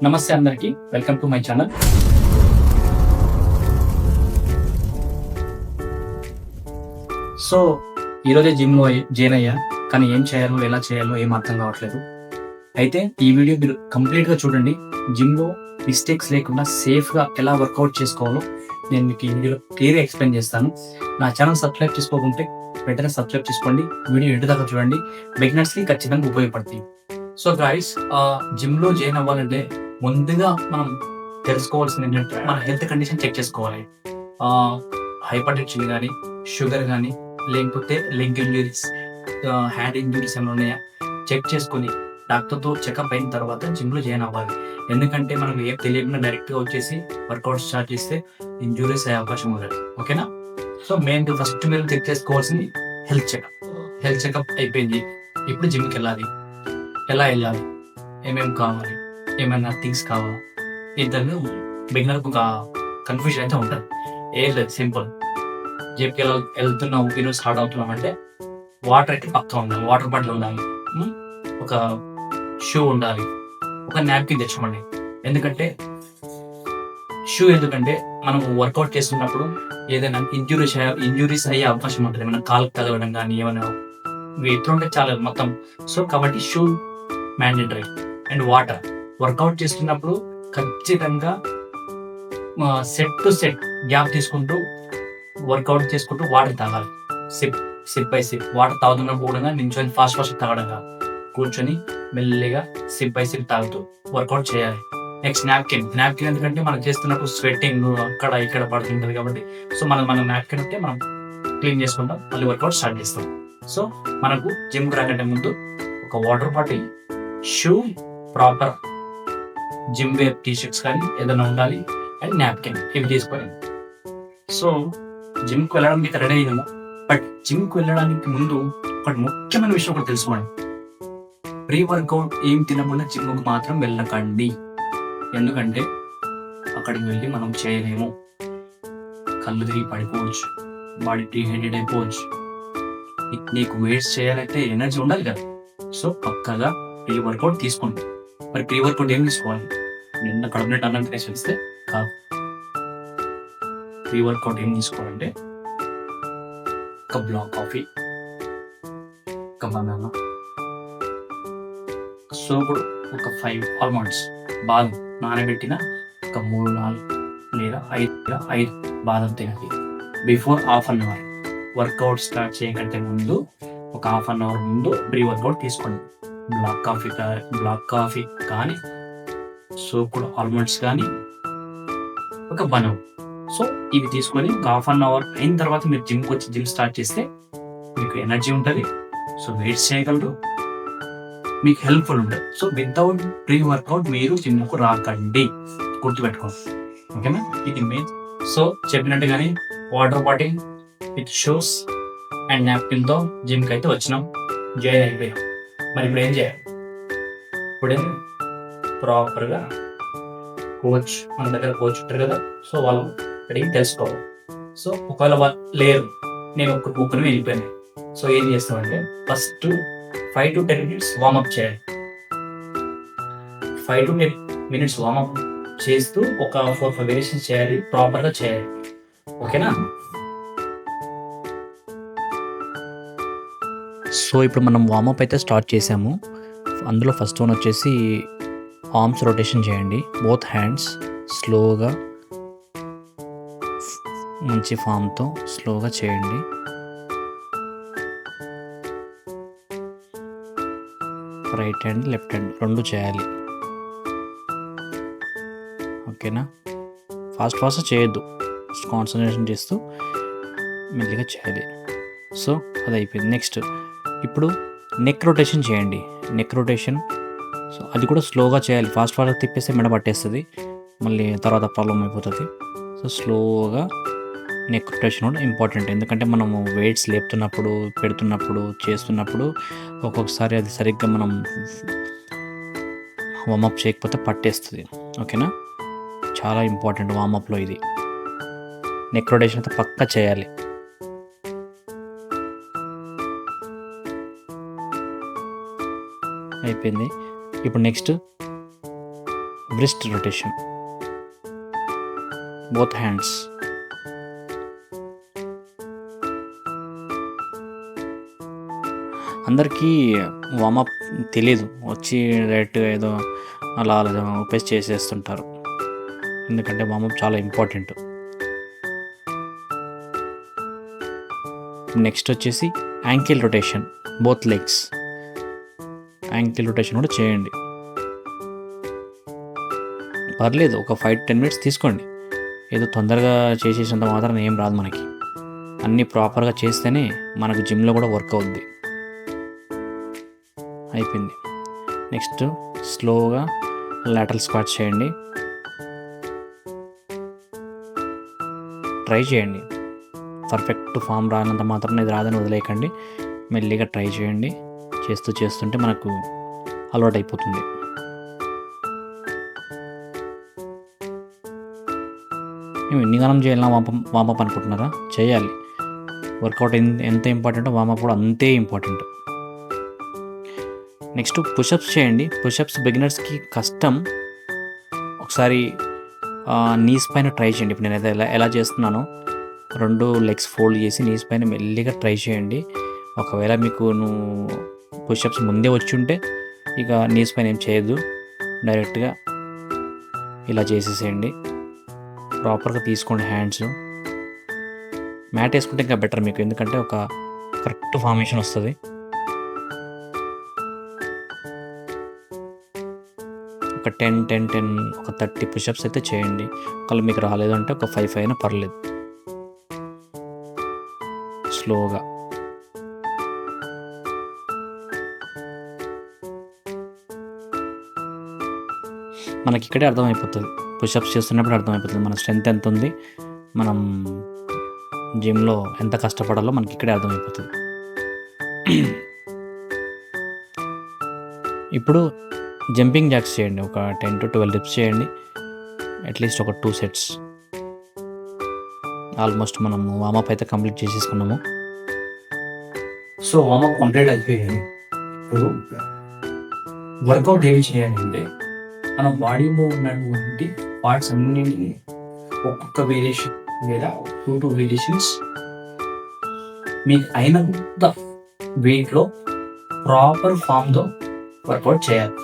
నమస్తే అందరికి, welcome to my channel. So ఈరోజే జిమ్లో జాయిన్ అయ్యా, కానీ ఏం చేయాలో ఎలా చేయాలో ఏం అర్థం కావట్లేదు. అయితే ఈ వీడియో మీరు కంప్లీట్గా చూడండి. జిమ్లో మిస్టేక్స్ లేకుండా సేఫ్గా ఎలా వర్కౌట్ చేసుకోవాలో నేను మీకు ఈ వీడియోలో క్లియర్గా ఎక్స్ప్లెయిన్ చేస్తాను. నా ఛానల్ సబ్స్క్రైబ్ చేసుకోకుంటే వెంటనే సబ్స్క్రైబ్ చేసుకోండి. వీడియో ఎండ్ దాకా చూడండి, బిగినర్స్కి ఖచ్చితంగా ఉపయోగపడుతుంది. సో గాయ్స్, జిమ్లో జాయిన్ అవ్వాలంటే ముందుగా మనం తెలుసుకోవాల్సింది ఏంటంటే మన హెల్త్ కండిషన్ చెక్ చేసుకోవాలి. హైపర్ టెన్షన్ కానీ, షుగర్ కానీ, లేకపోతే లెగ్ ఇంజురీస్, హ్యాండ్ ఇంజురీస్ ఏమైనా ఉన్నాయా చెక్ చేసుకొని డాక్టర్తో చెకప్ అయిన తర్వాత జిమ్లో జాయిన్ అవ్వాలి. ఎందుకంటే మనం ఏం తెలియకుండా డైరెక్ట్గా వచ్చేసి వర్కౌట్ స్టార్ట్ చేస్తే ఇంజురీస్ అయ్యే అవకాశం ఉండదు. ఓకేనా? సో మెయిన్ ఫస్ట్ మీరు చెక్ చేసుకోవాల్సింది హెల్త్ చెకప్. హెల్త్ చెకప్ అయిపోయింది, ఇప్పుడు జిమ్కి వెళ్ళాలి. ఎలా వెళ్ళాలి, ఏమేమి కావాలి, ఏమైనా థింగ్స్ కావాలా, ఇద్దరు బిగినర్కు ఒక కన్ఫ్యూజన్ అయితే ఉంటుంది. ఏం లేదు, సింపుల్. జిమ్కి వెళ్తున్నాం, ఈరోజు స్టార్ట్ అవుతున్నాం అంటే వాటర్ అయితే పక్కా ఉండాలి. వాటర్ బాటిల్ ఉండాలి, ఒక షూ ఉండాలి, ఒక నాప్కిన్ తెచ్చుకోండి. ఎందుకంటే మనం వర్కౌట్ చేస్తున్నప్పుడు ఏదైనా ఇంజురీస్ అయ్యే అవకాశం ఉంటుంది. ఏమైనా కాలుకు తగలడం కానీ ఏమైనా ఎట్లుంటే చాలా మొత్తం. సో కాబట్టి shoe mandatory. And water. Workout చేస్తున్నప్పుడు ఖచ్చితంగా సెట్ టు సెట్ గ్యాప్ తీసుకుంటూ వర్కౌట్ చేసుకుంటూ వాటర్ తాగాలి. సిప్ బై సిప్ వాటర్ తాగుతున్నప్పుడు కూడా నించొని ఫాస్ట్ తాగడం కాదు, కూర్చొని మెల్లిగా సిప్ బై సిప్ తాగుతూ వర్కౌట్ చేయాలి. నెక్స్ట్ నాప్కిన్ ఎందుకంటే మనం చేస్తున్నప్పుడు స్వెట్టింగ్ అక్కడ ఇక్కడ పడుతుంటుంది కాబట్టి సో మనం నాప్కిన్ ఉంటే మనం క్లీన్ చేసుకుంటాం, మళ్ళీ వర్కౌట్ స్టార్ట్ చేస్తాం. సో మనకు జిమ్కి రాకంటే ముందు ఒక water bottle, shoe, proper gym wear t-shirts కానీ ఏదైనా ఉండాలి, అండ్ నాప్కిన్ ఇవి తీసుకొని సో జిమ్కి వెళ్ళడానికి రెడీ అయ్యాము. బట్ జిమ్కి వెళ్ళడానికి ముందు ఒక ముఖ్యమైన విషయం ఒకటి తెలుసుకోండి. ప్రీ వర్కౌట్ ఏం తినకుండా జిమ్కి మాత్రం వెళ్ళకండి. ఎందుకంటే అక్కడికి వెళ్ళి మనం చేయలేము, కళ్ళు తిరిగి పడిపోవచ్చు, బాడీ డీహైడ్రేట్ అయిపోవచ్చు. నీకు వెయిట్స్ చేయాలంటే ఎనర్జీ ఉండాలి కదా. సో పక్కగా ప్రీ వర్కౌట్ తీసుకోండి. మరి ప్రీ వర్కౌట్ ఏం తీసుకోవాలి? నిన్న కడుపునట్టు అన్నం తినేసి వస్తే కాదు. ప్రీ వర్కౌట్ ఏం తీసుకోవాలంటే ఒక బ్లాక్ కాఫీ, ఒక బనానా, సోపుడు ఒక 5 ఆల్మండ్స్, బాదం నానబెట్టిన ఒక 3-4 లేదా 5 బాదం తినండి. Before half an hour, workout start చేయకంటే ముందు ఒక హాఫ్ అన్ అవర్ ముందు ప్రీ వర్కౌట్ తీసుకోండి. బ్లాక్ కాఫీ కానీ, సోపుడు ఆల్మండ్స్ కానీ, ఒక బనానా. సో ఇవి తీసుకొని ఒక హాఫ్ అన్ అవర్ అయిన తర్వాత మీరు జిమ్కి వచ్చి జిమ్ స్టార్ట్ చేస్తే మీకు ఎనర్జీ ఉంటుంది, సో వెయిట్స్ చేయగలరు, మీకు హెల్ప్ఫుల్ ఉంటుంది. సో వితౌట్ ప్రీ వర్కౌట్ మీరు జిమ్కు రాకండి, గుర్తుపెట్టుకోండి. ఓకేనా? ఇది మెయిన్. సో చెప్పినట్టుగానే water bottle with shoes and నాప్కిన్తో జిమ్కి అయితే వచ్చినాం, జాయిన్ అయిపోయాం. మరి ఇప్పుడు ఏం చేయాలి? ఇప్పుడే ప్రాపర్గా మన దగ్గర కోచ్ ఉంటారు కదా, సో వాళ్ళు అడిగి తెలుసుకోవాలి. సో ఒకవేళ వాళ్ళు లేరు, నేను ఒక బుక్ని వెళ్ళిపోయాను, సో ఏం చేస్తామంటే ఫస్ట్ 5 to 10 minutes వార్మప్ చేయాలి. 5 to 10 minutes వార్మప్ చేస్తూ ఒక 4-5 వేరియేషన్స్ చేయాలి, ప్రాపర్గా చేయాలి. ఓకేనా? సో ఇప్పుడు మనం వార్మప్ అయితే స్టార్ట్ చేసాము. అందులో ఫస్ట్ వన్ వచ్చేసి ఆర్మ్స్ రొటేషన్ చేయండి. బోత్ హ్యాండ్స్ స్లోగా, మంచి ఫామ్తో స్లోగా చేయండి. రైట్ హ్యాండ్, లెఫ్ట్ హ్యాండ్ రెండు చేయాలి. ఓకేనా? ఫాస్ట్ చేయొద్దు, కాన్సన్ట్రేషన్ చేస్తూ మెల్లిగా చేయాలి. సో అది అయిపోయింది. నెక్స్ట్ ఇప్పుడు నెక్ రొటేషన్ చేయండి. నెక్ రొటేషన్, సో అది కూడా స్లోగా చేయాలి. ఫాస్ట్ తిప్పేస్తే మెడ పట్టేస్తుంది, మళ్ళీ తర్వాత ప్రాబ్లం అయిపోతుంది. సో స్లోగా నెక్ రొటేషన్ కూడా ఇంపార్టెంట్. ఎందుకంటే మనము వెయిట్స్ లేపుతున్నప్పుడు, పెడుతున్నప్పుడు, చేస్తున్నప్పుడు ఒక్కొక్కసారి అది సరిగ్గా మనం వార్మప్ చేయకపోతే పట్టేస్తుంది. ఓకేనా? చాలా ఇంపార్టెంట్ వార్మప్లో ఇది. నెక్ రొటేషన్ అయితే పక్కా చేయాలి. అయిపోయింది. ఇప్పుడు next wrist rotation, both hands. అందరికీ వార్మప్ తెలీదు, వచ్చి డైరెక్ట్గా ఏదో అలా ఉపేసి చేసేస్తుంటారు. ఎందుకంటే వార్మప్ చాలా ఇంపార్టెంట్. నెక్స్ట్ వచ్చేసి ankle rotation, both legs. Ankle rotation కూడా చేయండి. పర్లేదు, ఒక 5-10 మినిట్స్ తీసుకోండి. ఏదో తొందరగా చేసేసినంత మాత్రం ఏం రాదు మనకి. అన్నీ ప్రాపర్గా చేస్తేనే మనకు జిమ్లో కూడా వర్క్ అవుద్ది. అయిపోయింది. నెక్స్ట్ స్లోగా లాటరల్ స్క్వాట్స్ చేయండి. ట్రై చేయండి. పర్ఫెక్ట్ ఫామ్ రానంత మాత్రం ఇది రాదని వదిలేయకండి. మెల్లిగా ట్రై చేయండి. చేస్తుంటే మనకు అలవాటు అయిపోతుంది. మేము ఎన్ని కాలం చేయాలన్నా వామప్ అనుకుంటున్నారా? చేయాలి. వర్కౌట్ ఎంత ఇంపార్టెంటో వామప్ కూడా అంతే ఇంపార్టెంట్. నెక్స్ట్ పుషప్స్ చేయండి. పుషప్స్ బిగినర్స్కి కష్టం. ఒకసారి నీస్ పైన ట్రై చేయండి. ఇప్పుడు నేనైతే ఎలా చేస్తున్నానో 2 లెగ్స్ ఫోల్డ్ చేసి నీస్ పైన మెల్లిగా ట్రై చేయండి. ఒకవేళ మీకు పుషప్స్ ముందే వచ్చి ఉంటే ఇక నీస్ పైన ఏం చేయొద్దు, డైరెక్ట్గా ఇలా చేసేసేయండి. ప్రాపర్గా తీసుకోండి హ్యాండ్స్. మ్యాట్ వేసుకుంటే ఇంకా బెటర్ మీకు, ఎందుకంటే ఒక కరెక్ట్ ఫార్మేషన్ వస్తుంది. ఒక 10 ఒక 30 పుషప్స్ అయితే చేయండి. ఒకవేళ మీకు రాలేదంటే ఒక 5 అయినా పర్లేదు. స్లోగా మనకి ఇక్కడే అర్థమైపోతుంది. పుషప్స్ చేస్తున్నప్పుడు అర్థమైపోతుంది మన స్ట్రెంత్ ఎంత ఉంది, మనం జిమ్లో ఎంత కష్టపడాలో మనకి ఇక్కడే అర్థమైపోతుంది. ఇప్పుడు జంపింగ్ జాక్స్ చేయండి. ఒక 10-12 రిప్స్ చేయండి. అట్లీస్ట్ ఒక 2 సెట్స్. ఆల్మోస్ట్ మనం వామప్ అయితే కంప్లీట్ చేసేసుకున్నాము. సో వామప్ కంప్లీట్ అయిపోయాయి. ఇప్పుడు వర్కౌట్ ఏమి చేయాలంటే మన బాడీలో ఉన్నటువంటి పార్ట్స్ అన్నింటినీ ఒక్కొక్క వేరియేషన్ లేదా 2 వేరియేషన్స్ మీకు అయినంత వెయిట్లో ప్రాపర్ ఫామ్తో వర్కౌట్ చేయాలి.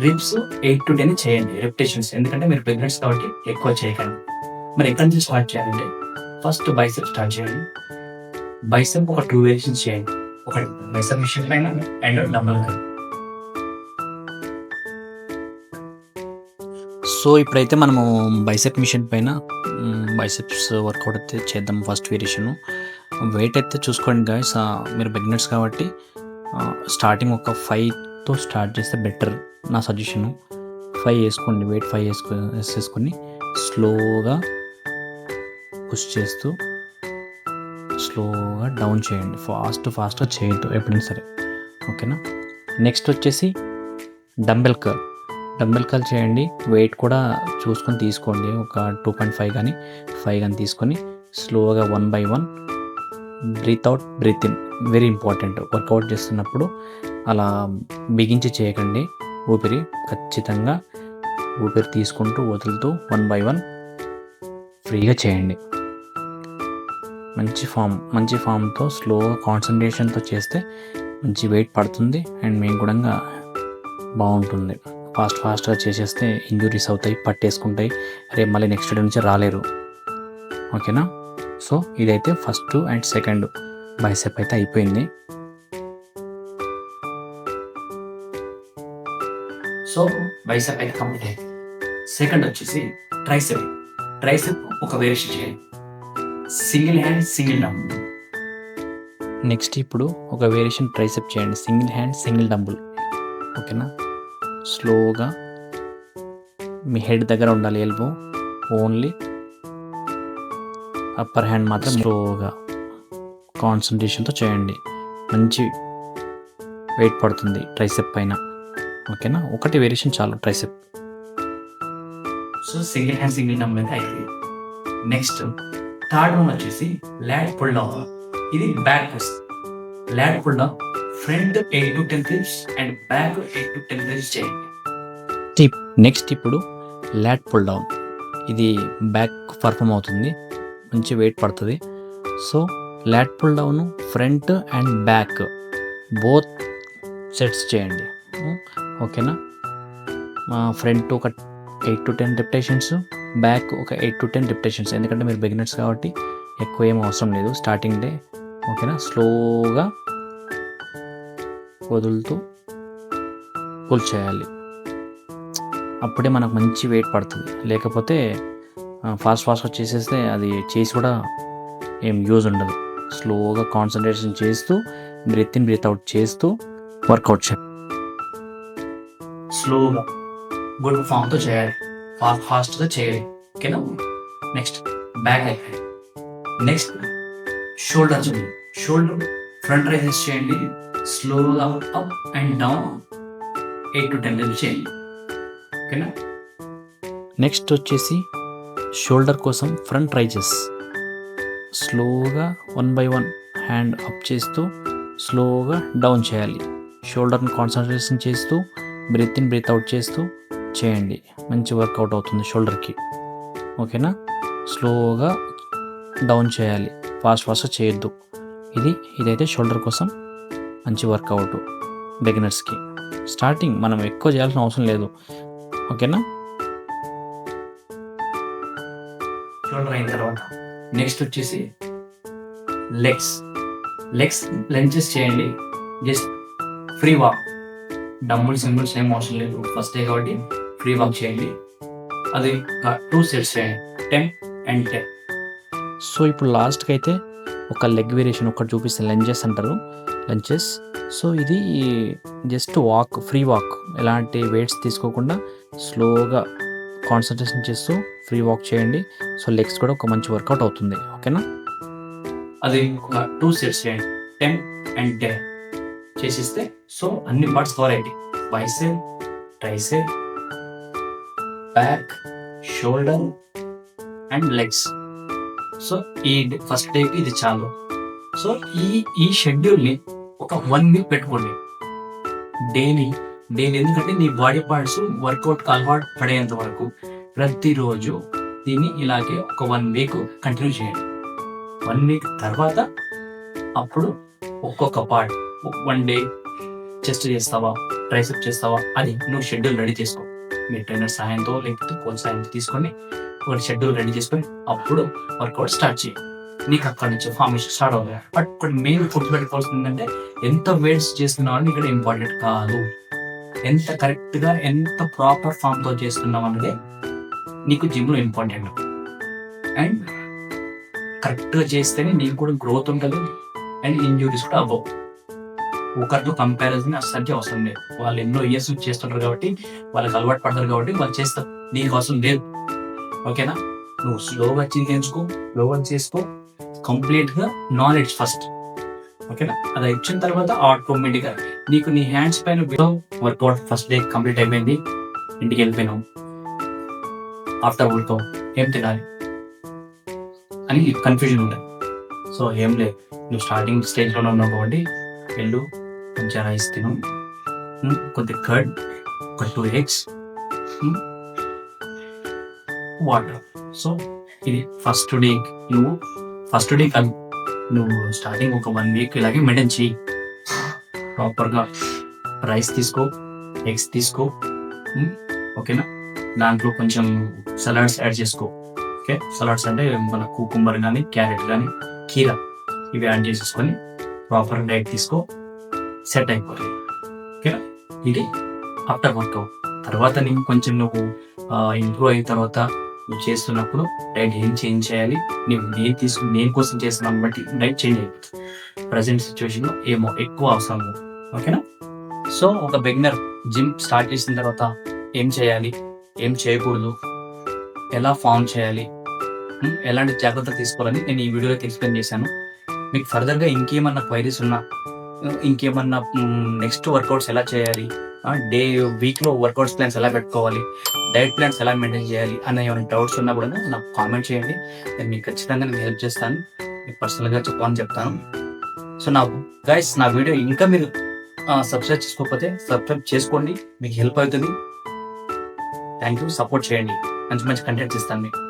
రిప్స్ 8-10 చేయండి రెపిటేషన్స్, ఎందుకంటే మీరు ప్రెగ్నెంట్స్ కాబట్టి ఎక్కువ చేయకండి. మరి ఎక్కడి నుంచి స్టార్ట్ చేయాలంటే ఫస్ట్ బైసెప్ స్టార్ట్ చేయండి. బైసెప్ ఒక 2 వేరియేషన్స్ చేయండి. ఒకటి బైసెప్ మిషన్ పైన అండ్ డంబెల్ పైన. సో ఇప్పుడైతే మనము బైసెప్ మిషన్ పైన బైసెప్స్ వర్కౌట్ అయితే చేద్దాం. ఫస్ట్ వేరియేషన్ వెయిట్ అయితే చూసుకోండి గాయస్, మీరు బిగినర్స్ కాబట్టి స్టార్టింగ్ ఒక 5తో స్టార్ట్ చేస్తే బెటర్. నా సజెషను 5 వేసుకోండి. వెయిట్ 5 వేసేసుకొని స్లోగా పుష్ చేస్తూ స్లోగా డౌన్ చేయండి. ఫాస్ట్గా చేయొద్దు ఎప్పుడైనా సరే, ఓకేనా. నెక్స్ట్ వచ్చేసి డంబెల్ కర్ల్ చేయండి. వెయిట్ కూడా చూసుకొని తీసుకోండి. ఒక 2.5 కానీ 5 కానీ తీసుకొని స్లోగా 1 by 1 breath out breath in. Very important. Workout చేస్తున్నప్పుడు అలా బిగించి చేయకండి. ఖచ్చితంగా ఊపిరి తీసుకుంటూ వదులుతూ 1 by 1 ఫ్రీగా చేయండి. మంచి ఫామ్తో స్లోగా కాన్సన్ట్రేషన్తో చేస్తే మంచి వెయిట్ పడుతుంది అండ్ మేము కూడా బాగుంటుంది. ఫాస్ట్గా చేసేస్తే ఇంజురీస్ అవుతాయి, పట్టేసుకుంటాయి, రేపు మళ్ళీ నెక్స్ట్ డే నుంచి రాలేరు, ఓకేనా. సో ఇదైతే ఫస్ట్ అండ్ సెకండ్ బైసెప్ అయితే అయిపోయింది. సో బైసెప్ అయితే కంప్లీట్ అయింది. సెకండ్ వచ్చేసి ట్రైసెప్ ఒక వేరియేషన్ చేయండి. Single hand single dumbbell. Next ఇప్పుడు ఒక వేరియేషన్ ట్రైసెప్ చేయండి. సింగిల్ హ్యాండ్ సింగిల్ డంబుల్, ఓకేనా. స్లోగా మీ హెడ్ దగ్గర ఉండాలి ఎల్బో, ఓన్లీ అప్పర్ హ్యాండ్ మాత్రం స్లోగా కాన్సన్ట్రేషన్తో చేయండి. మంచి వెయిట్ పడుతుంది ట్రైసెప్ పైన, ఓకేనా. ఒకటి వేరియేషన్ చాలు tricep. So single hand single dumbbell అయితే అయిపోయింది. నెక్స్ట్ థర్డ్ వన్ వచ్చేసి ల్యాట్ పుల్ డౌన్. ఇది back press. Lat pull down front 8-10 reps and back 8-10 reps చేయండి. నెక్స్ట్ ఇప్పుడు లాట్ పుల్ డౌన్. ఇది బ్యాక్ పర్ఫామ్ అవుతుంది, మంచి వెయిట్ పడుతుంది. So lat pull down front and back both sets చేయండి. ఓకేనా? ఫ్రంట్ ఒక 8 to 10 రిపిటేషన్స్, బ్యాక్ ఒక 8 to 10 రిపిటేషన్స్. ఎందుకంటే మీరు బిగినర్స్ కాబట్టి ఎక్కువ ఏం అవసరం లేదు స్టార్టింగ్ డే. ఓకేనా? స్లోగా వదులుతూ పుల్ చేయాలి, అప్పుడే మనకు మంచి వెయిట్ పడుతుంది. లేకపోతే ఫాస్ట్గా చేసేస్తే అది చేసి కూడా ఏం యూజ్ ఉండదు. స్లోగా కాన్సన్ట్రేషన్ చేస్తూ బ్రీత్ ఇన్ బ్రీత్ అవుట్ చేస్తూ వర్కౌట్ చేయాలి. స్లోగా గుడ్ ఫామ్తో చేయాలి, ఫాస్ట్గా చేయాలి. ఓకేనా? నెక్స్ట్ బ్యాక్ అయిపోయింది. నెక్స్ట్ షోల్డర్స్ ఉంది. షోల్డర్ ఫ్రంట్ రైజెస్ చేయండి, స్లోగా up and down 8 to 10 reps చేయండి. ఓకేనా? నెక్స్ట్ వచ్చేసి షోల్డర్ కోసం ఫ్రంట్ రైజెస్ స్లోగా 1 by 1 హ్యాండ్ అప్ చేస్తూ స్లోగా డౌన్ చేయాలి. షోల్డర్ని కాన్సన్ట్రేషన్ చేస్తూ బ్రీత్ ఇన్ బ్రీత్ అవుట్ చేస్తూ చేయండి, మంచి వర్కౌట్ అవుతుంది షోల్డర్కి. ఓకేనా? స్లోగా డౌన్ చేయాలి, ఫాస్ట్గా చేయొద్దు. ఇదైతే షోల్డర్ కోసం మంచి వర్కౌట్ బిగినర్స్కి. స్టార్టింగ్ మనం ఎక్కువ చేయాల్సిన అవసరం లేదు. ఓకేనా? షోల్డర్ అయిన తర్వాత నెక్స్ట్ వచ్చేసి లెగ్స్ లెంచెస్ చేయండి. జస్ట్ ఫ్రీ వాక్, డమ్ముల్ సింబుల్స్ ఏం అవసరం లేదు, ఫస్ట్ డే కాబట్టి ఫ్రీ వాక్ చేయండి. అది 2 sets చేయండి, 10 and 10. సో ఇప్పుడు లాస్ట్కి అయితే ఒక లెగ్ వేరియేషన్ ఒకటి చూపిస్తాను, లంచెస్ అంటారు, లంచెస్. సో ఇది జస్ట్ వాక్, ఫ్రీ వాక్, ఎలాంటి వెయిట్స్ తీసుకోకుండా స్లోగా కాన్సన్ట్రేషన్ చేస్తూ ఫ్రీ వాక్ చేయండి. సో లెగ్స్ కూడా ఒక మంచి వర్కౌట్ అవుతుంది. ఓకేనా? అది ఒక 2 sets చేయండి, 10 and 10 చేసిస్తే సో అన్ని పార్ట్స్ కవర్ అయ్యి bicep, tricep, back, shoulder and legs. So ఈ ఫస్ట్ డేకి ఇది చాలు. సో ఈ షెడ్యూల్ని ఒక 1 week పెట్టుకోండి డైలీ. ఎందుకంటే నీ బాడీ పార్ట్స్ వర్కౌట్ అలవాటు పడేంత వరకు ప్రతిరోజు దీన్ని ఇలాగే ఒక 1 week కంటిన్యూ చేయండి. 1 week తర్వాత అప్పుడు ఒక్కొక్క పార్ట్, 1 day చెస్ట్ చేస్తావా, ట్రైసెప్ చేస్తావా, అది నువ్వు షెడ్యూల్ రెడీ చేసుకో. మీ ట్రైనర్ సాయంతో లేకపోతే కోచ్ సాయంతో తీసుకొని ఒక షెడ్యూల్ రెడీ చేసుకొని అప్పుడు వర్కౌట్ స్టార్ట్ చేయి. నీకు అక్కడి నుంచి ఫార్మేషన్ స్టార్ట్ అవుతుంది. బట్ ఇక్కడ మెయిన్ గుర్తుపెట్టుకోవాల్సింది ఏంటంటే ఎంత వెయిట్స్ చేస్తున్నావు అని ఇక్కడ ఇంపార్టెంట్ కాదు, ఎంత కరెక్ట్గా ఎంత ప్రాపర్ ఫామ్తో చేస్తున్నావు అనేది నీకు జిమ్లో ఇంపార్టెంట్. అండ్ కరెక్ట్గా చేస్తేనే నీకు కూడా గ్రోత్ ఉంటుంది అండ్ ఇంజురీస్ కూడా అవ్వవు. ఒకరితో కంపారిజన్ అసలు అవసరం లేదు. వాళ్ళు ఎన్నో ఇయర్స్ చేస్తుంటారు కాబట్టి వాళ్ళకి అలవాటు పడతారు కాబట్టి వాళ్ళు చేస్తారు, నీకు అవసరం లేదు. ఓకేనా? నువ్వు స్లోగా చేసుకో, కంప్లీట్గా నాలెడ్జ్ ఫస్ట్. ఓకేనా? అది ఇచ్చిన తర్వాత ఆటోమేటిక్గా నీకు నీ హ్యాండ్స్ పైన వర్కౌట్ ఫస్ట్ డే కంప్లీట్ అయిపోయింది, ఇంటికి వెళ్ళిపోయినావు. ఆఫ్టర్ వర్కౌట్ ఏం తినాలి అని కన్ఫ్యూజన్ ఉంటుంది. సో ఏం లేదు, నువ్వు స్టార్టింగ్ స్టేజ్లోనే ఉన్నావు కాబట్టి వెళ్ళు, కొంచెం రైస్ తిను, కొద్ది కర్డ్, ఒక 2 eggs, వాటర్. సో ఇది ఫస్ట్ డే. కాదు, నువ్వు స్టార్టింగ్ ఒక 1 week ఇలాగే మెయింటైన్ చేయి. ప్రాపర్గా రైస్ తీసుకో, ఎగ్స్ తీసుకో. ఓకేనా? దాంట్లో కొంచెం సలాడ్స్ యాడ్ చేసుకో. ఓకే? సలాడ్స్ అంటే మన కుకుంబర్ కానీ, క్యారెట్ కానీ, కీరా, ఇవి యాడ్ చేసేసుకొని ప్రాపర్ డైట్ తీసుకో, సెట్ అయిపోతుంది. ఓకేనా? ఇది ఆఫ్టర్ వర్కౌట్ తర్వాత నీకు కొంచెం నువ్వు ఇంప్రూవ్ అయిన తర్వాత నువ్వు చేస్తున్నప్పుడు డైట్ ఏం చేంజ్ చేయాలి, నేను కోసం చేస్తున్నాను బట్టి డైట్ చేంజ్ అయిపోతుంది. ప్రజెంట్ సిచ్యువేషన్లో ఏమో ఎక్కువ అవసరం లేదు. ఓకేనా? సో ఒక బిగినర్ జిమ్ స్టార్ట్ చేసిన తర్వాత ఏం చేయాలి, ఏం చేయకూడదు, ఎలా ఫామ్ చేయాలి, ఎలాంటి జాగ్రత్తలు తీసుకోవాలని నేను ఈ వీడియోలో ఎక్స్ప్లెయిన్ చేశాను. మీకు ఫర్దర్గా ఇంకేమన్నా క్వైరీస్ ఉన్నా, ఇంకేమన్నా నెక్స్ట్ వర్కౌట్స్ ఎలా చేయాలి, వీక్లో వర్కౌట్స్ ప్లాన్స్ ఎలా పెట్టుకోవాలి, డైట్ ప్లాన్స్ ఎలా మెయింటైన్ చేయాలి అన్న ఏమైనా డౌట్స్ ఉన్నా కూడా నాకు కామెంట్ చేయండి. నేను మీకు ఖచ్చితంగా నేను హెల్ప్ చేస్తాను, మీకు పర్సనల్గా చెప్పాలని చెప్తాను. సో నా వీడియో ఇంకా మీరు సబ్స్క్రైబ్ చేసుకోకపోతే సబ్స్క్రైబ్ చేసుకోండి, మీకు హెల్ప్ అవుతుంది. థ్యాంక్ యూ, సపోర్ట్ చేయండి, మంచి మంచి కంటెంట్స్ ఇస్తాను మీకు.